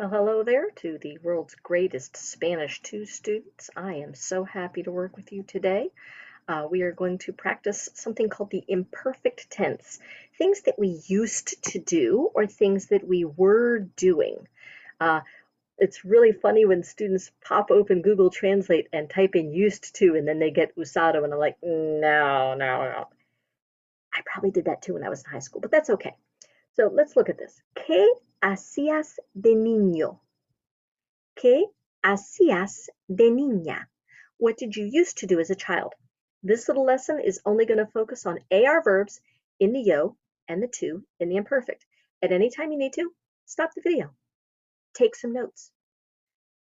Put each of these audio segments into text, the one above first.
Well, hello there to the world's greatest Spanish 2 students. I am so happy to work with you today. We are going to practice something called the imperfect tense, things that we used to do or things that we were doing. Uh, it's really funny when students pop open Google Translate and type in used to, and then they get usado, and I'm like, no, no, no. I probably did that too when I was in high school, but that's okay. So let's look at this. ¿Qué hacías de niño? ¿Qué hacías de niña? What did you used to do as a child? This little lesson is only going to focus on AR verbs in the yo and the to in the imperfect. At any time you need to, stop the video. Take some notes.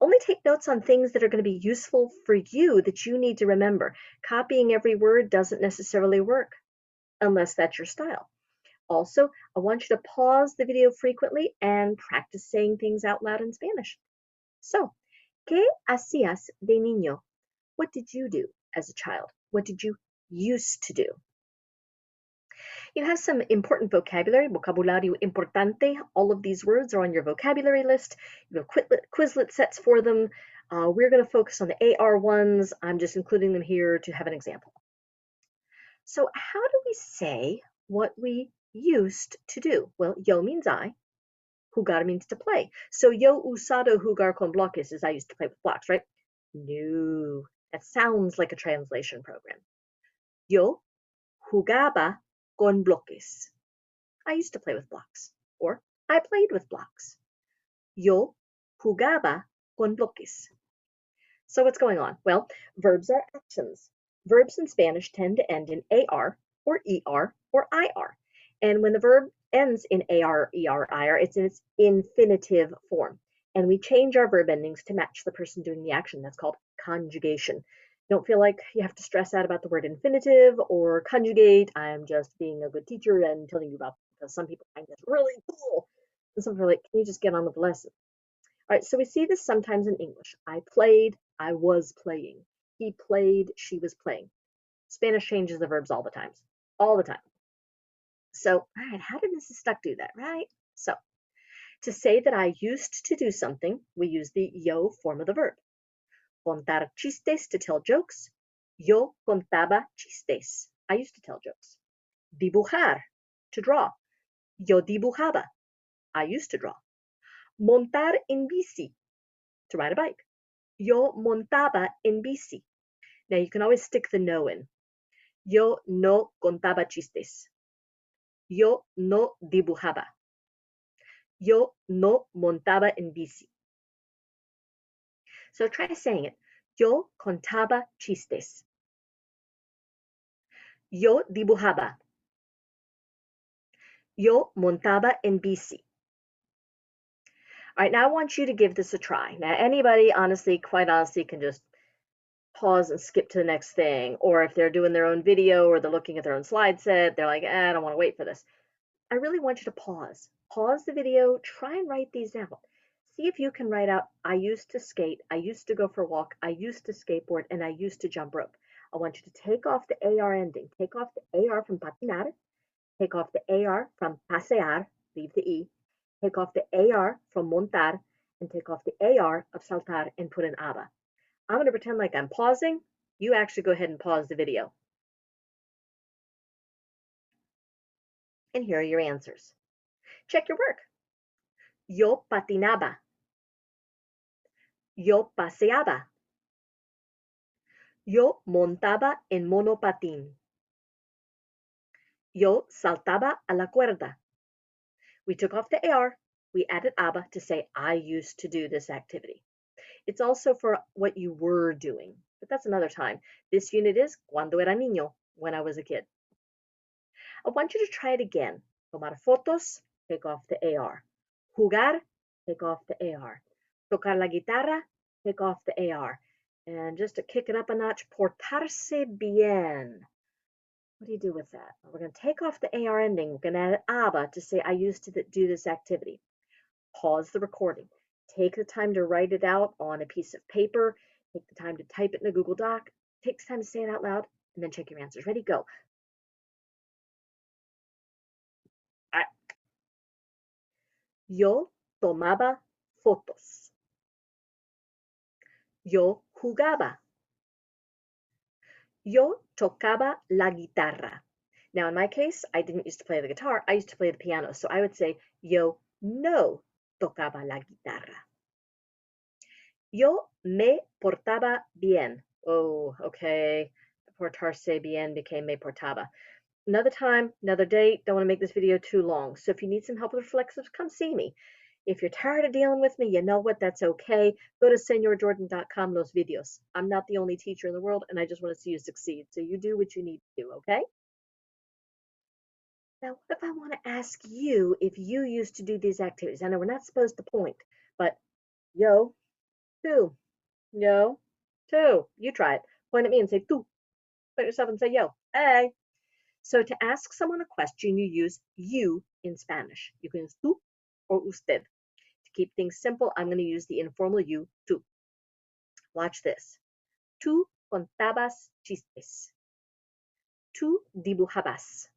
Only take notes on things that are going to be useful for you that you need to remember. Copying every word doesn't necessarily work unless that's your style. Also, I want you to pause the video frequently and practice saying things out loud in Spanish. So, ¿qué hacías de niño? What did you do as a child? What did you used to do? You have some important vocabulary, vocabulario importante. All of these words are on your vocabulary list. You have Quizlet sets for them. We're going to focus on the AR ones. I'm just including them here to have an example. So how do we say what we used to do? Well, yo means I. Jugar means to play. So yo usado jugar con bloques is I used to play with blocks, right? No, that sounds like a translation program. Yo jugaba con bloques. I used to play with blocks. Or I played with blocks. Yo jugaba con bloques. So what's going on? Well, verbs are actions. Verbs in Spanish tend to end in AR or ER or IR. And when the verb ends in AR, ER, IR, it's in its infinitive form. And we change our verb endings to match the person doing the action. That's called conjugation. Don't feel like you have to stress out about the word infinitive or conjugate. I'm just being a good teacher and telling you about it because some people find this really cool. And some people are like, can you just get on with the lesson? All right, so we see this sometimes in English. I played, I was playing. He played, she was playing. Spanish changes the verbs all the time. All the time. So, all right, how did Mrs. Stuck do that, right? So, to say that I used to do something, we use the yo form of the verb. Contar chistes, to tell jokes. Yo contaba chistes. I used to tell jokes. Dibujar, to draw. Yo dibujaba. I used to draw. Montar en bici, to ride a bike. Yo montaba en bici. Now you can always stick the no in. Yo no contaba chistes. Yo no dibujaba. Yo no montaba en bici. So try saying it. Yo contaba chistes. Yo dibujaba. Yo montaba en bici. All right, now I want you to give this a try. Now anybody, honestly, quite honestly, can just pause and skip to the next thing. Or if they're doing their own video or they're looking at their own slide set, they're like, I don't want to wait for this. I really want you to pause. Pause the video, try and write these out. See if you can write out, I used to skate, I used to go for a walk, I used to skateboard, and I used to jump rope. I want you to take off the AR ending. Take off the AR from patinar, take off the AR from pasear, leave the E, take off the AR from montar, and take off the AR of saltar and put an aba. I'm going to pretend like I'm pausing. You actually go ahead and pause the video. And here are your answers. Check your work. Yo patinaba. Yo paseaba. Yo montaba en monopatín. Yo saltaba a la cuerda. We took off the AR. We added aba to say I used to do this activity. It's also for what you were doing, but that's another time. This unit is cuando era niño, when I was a kid. I want you to try it again. Tomar fotos, take off the AR. Jugar, take off the AR. Tocar la guitarra, take off the AR. And just to kick it up a notch, portarse bien. What do you do with that? Well, we're going to take off the AR ending. We're going to add aba to say I used to do this activity. Pause the recording. Take the time to write it out on a piece of paper. Take the time to type it in a Google Doc. Take the time to say it out loud, and then check your answers. Ready? Go. Yo tomaba fotos. Yo jugaba. Yo tocaba la guitarra. Now, in my case, I didn't used to play the guitar. I used to play the piano. So I would say, yo no tocaba la guitarra. Yo me portaba bien. Oh, okay. Portarse bien became me portaba. Another time, another day. Don't want to make this video too long. So if you need some help with reflexives, come see me. If you're tired of dealing with me, you know what? That's okay. Go to senorjordan.com, los videos. I'm not the only teacher in the world, and I just want to see you succeed. So you do what you need to do, okay? Now, what if I want to ask you if you used to do these activities? I know we're not supposed to point, but yo, two, yo, two. You try it. Point at me and say tú. Point yourself and say yo. Hey. So to ask someone a question, you use you in Spanish. You can use tú or usted. To keep things simple, I'm going to use the informal you, tú. Watch this. Tú contabas chistes. Tú dibujabas.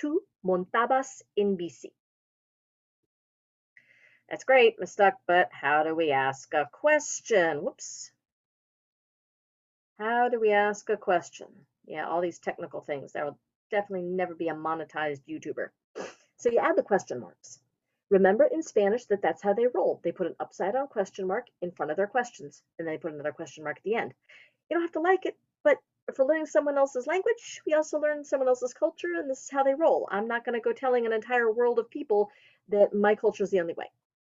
Tú montabas en bici. That's great, I'm stuck, but how do we ask a question? Whoops. How do we ask a question? Yeah, all these technical things. There will definitely never be a monetized YouTuber. So you add the question marks. Remember in Spanish that's how they roll. They put an upside down question mark in front of their questions, and then they put another question mark at the end. You don't have to like it, but if we're learning someone else's language, we also learn someone else's culture, and this is how they roll. I'm not going to go telling an entire world of people that my culture is the only way.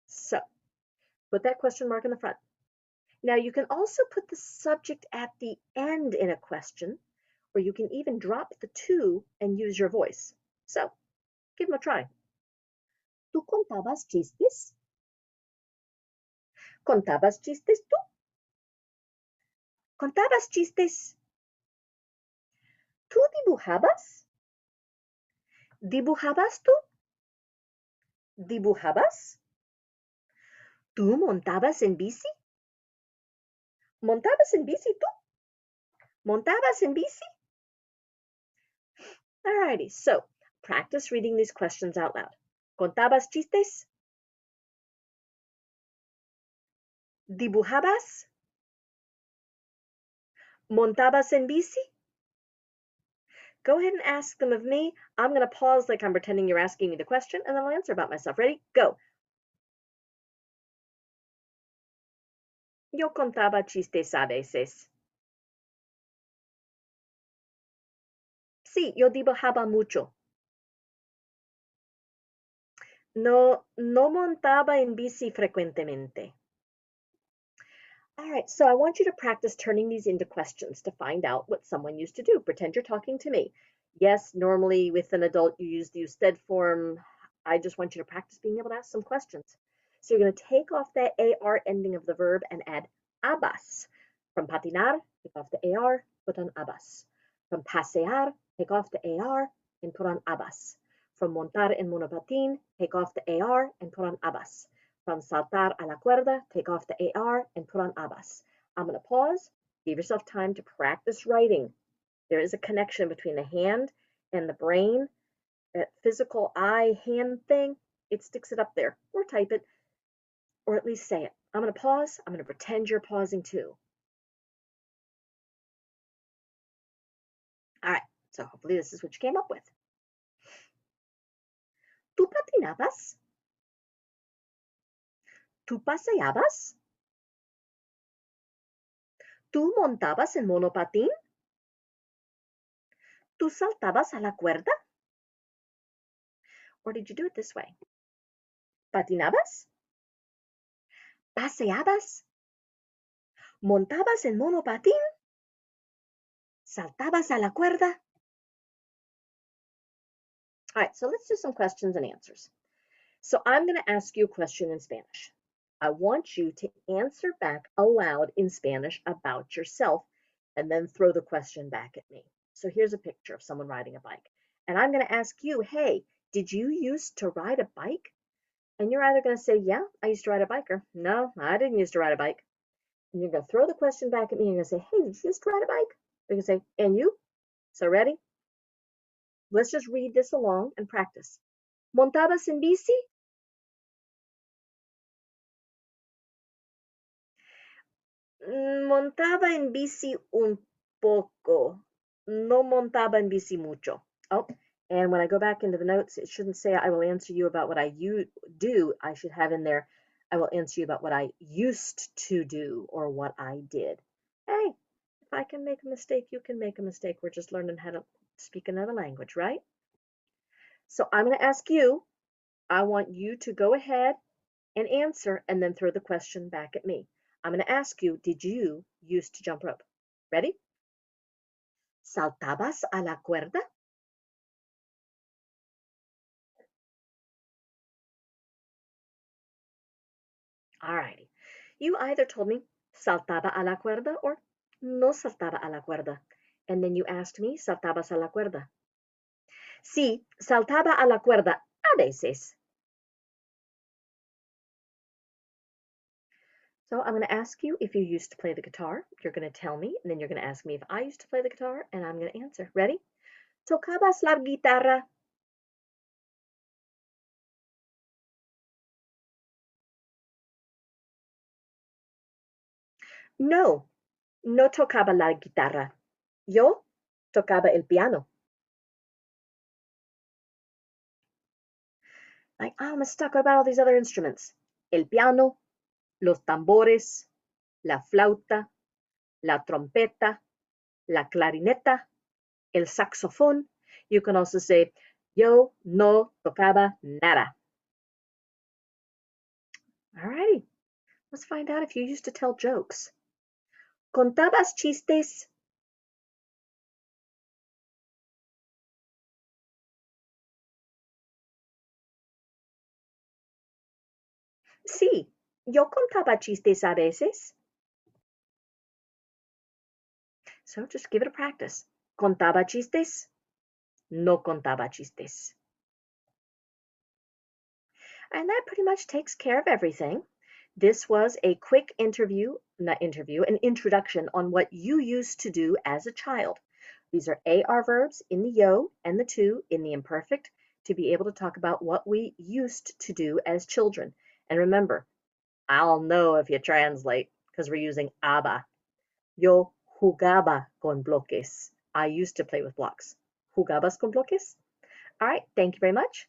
So put that question mark in the front. Now you can also put the subject at the end in a question, or you can even drop the tú and use your voice. So give them a try. ¿Tú contabas chistes? ¿Contabas chistes tú? ¿Contabas chistes? ¿Tú dibujabas? ¿Dibujabas tú? ¿Dibujabas? ¿Tú montabas en bici? ¿Montabas en bici tú? ¿Montabas en bici? Alrighty, so practice reading these questions out loud. ¿Contabas chistes? ¿Dibujabas? ¿Montabas en bici? Go ahead and ask them of me. I'm going to pause like I'm pretending you're asking me the question, and then I'll answer about myself. Ready? Go. Yo contaba chistes a veces. Sí, yo dibujaba mucho. No, no montaba en bici frecuentemente. All right, so I want you to practice turning these into questions to find out what someone used to do. Pretend you're talking to me. Yes, normally with an adult you use the usted form. I just want you to practice being able to ask some questions. So you're going to take off that AR ending of the verb and add abas. From patinar, take off the AR, put on abas. From pasear, take off the AR and put on abas. From montar en monopatín, take off the AR and put on abas. From saltar a la cuerda, take off the AR and put on abas. I'm going to pause. Give yourself time to practice writing. There is a connection between the hand and the brain. That physical eye-hand thing, it sticks it up there. Or type it, or at least say it. I'm going to pause. I'm going to pretend you're pausing too. All right, so hopefully this is what you came up with. ¿Tú patinabas? ¿Tú paseabas? ¿Tú montabas en monopatín? ¿Tú saltabas a la cuerda? Or did you do it this way? ¿Patinabas? ¿Paseabas? ¿Montabas en monopatín? ¿Saltabas a la cuerda? All right, so let's do some questions and answers. So I'm going to ask you a question in Spanish. I want you to answer back aloud in Spanish about yourself and then throw the question back at me. So here's a picture of someone riding a bike. And I'm going to ask you, hey, did you used to ride a bike? And you're either going to say, yeah, I used to ride a bike, or no, I didn't used to ride a bike. And you're going to throw the question back at me and you're going to say, hey, did you used to ride a bike? You're going to say, and you? So ready? Let's just read this along and practice. ¿Montabas en bici? Montaba en bici un poco. No montaba en bici mucho. Oh, and when I go back into the notes, it shouldn't say I will answer you about what I do. I should have in there, I will answer you about what I used to do or what I did. Hey, if I can make a mistake, you can make a mistake. We're just learning how to speak another language, right? So I'm going to ask you, I want you to go ahead and answer and then throw the question back at me. I'm going to ask you, did you used to jump rope? Ready? ¿Saltabas a la cuerda? All righty. You either told me saltaba a la cuerda or no saltaba a la cuerda. And then you asked me, ¿saltabas a la cuerda? Sí, saltaba a la cuerda a veces. So I'm going to ask you if you used to play the guitar. You're going to tell me, and then you're going to ask me if I used to play the guitar, and I'm going to answer. Ready? ¿Tocabas la guitarra? No, no tocaba la guitarra. Yo tocaba el piano. Like, oh, I'm stuck. What about all these other instruments? El piano, los tambores, la flauta, la trompeta, la clarineta, el saxofón. You can also say, yo no tocaba nada. All righty. Let's find out if you used to tell jokes. ¿Contabas chistes? Sí, yo contaba chistes a veces. So just give it a practice. ¿Contaba chistes? No contaba chistes. And that pretty much takes care of everything. This was a quick an introduction on what you used to do as a child. These are AR verbs in the yo and the to in the imperfect to be able to talk about what we used to do as children. And remember, I'll know if you translate because we're using aba. Yo jugaba con bloques. I used to play with blocks. ¿Jugabas con bloques? All right, thank you very much.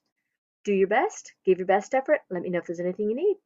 Do your best, give your best effort. Let me know if there's anything you need.